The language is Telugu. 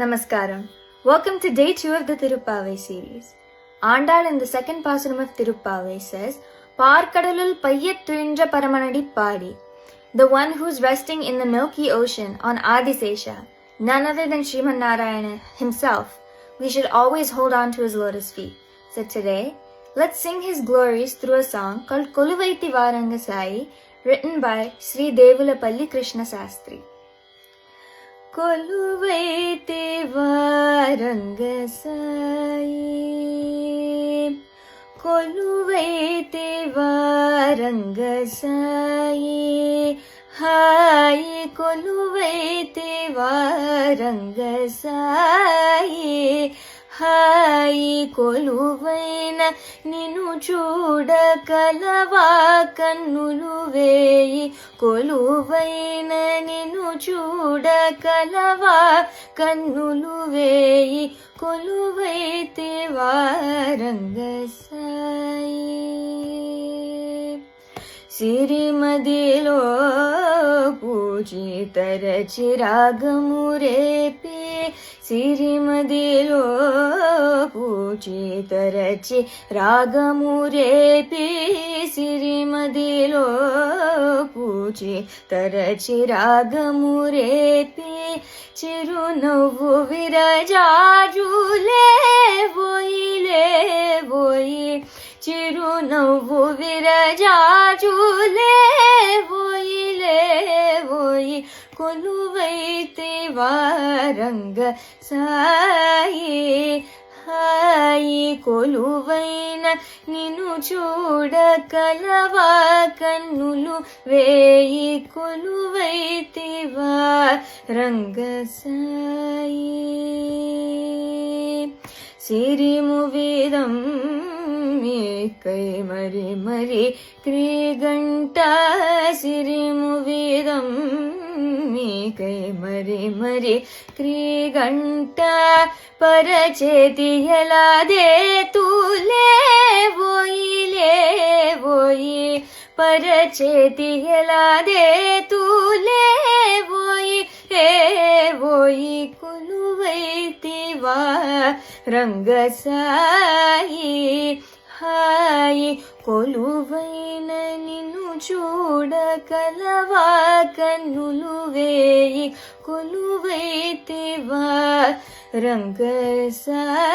Namaskaram. Welcome to day 2 of the Tirupavai series. Andal in the second pasanam of Tirupavai says, Parkadalul payyat tuinja paramanadi padi. The one who's resting in the milky ocean on Adisesha, none other than Sriman Narayana himself. We should always hold on to his lotus feet. So today, let's sing his glories through a song called Koluvaiti Varangasai, written by Sri Devulapalli Krishna Sastri. కొలువైతే వారంగసాయి కొలువైతే వారంగసాయి హాయి కొలువైతే వారంగసాయి హాయి కొలువైన నిన్ను చూడకలవా కన్నులు వేయి కొలువైన నిన్ను చూడకలవా కన్నులు వేయి కొలువైతే వారంగసాయి సిరిమదిలో పూజితరచి రాగము రేపి సిరిమదిలో పూజితరచి రాగము రేపి సిరిమదిలో పూజితరచి రాగము రేపి చిరునవ్వు విరజాజులే బోయిలే బోయి చిరునవ్వు విరజాజులే బోయిలే బోయి కొలువైతే వారంగ సాయి హాయి కొలువైన నిన్ను చూడకలవా కన్నులు వేయి కొలువైతే వారంగ సాయి సిరిమువిదం మీకై మరి మరి క్రీగంట సిరిమువిదం మీకై మరి మరి క్రీగంట పరచేతి ఎలాదే తూలే బోయిలే బోయి పరచేతి ఎలాదే తూలే బోయి ఏ బోయి కొలువైతివా రంగసాయి హాయి కొలువైన నిన్ను చూడకలవా కన్నులు వేయి కొలువైతివా రంగసాయి.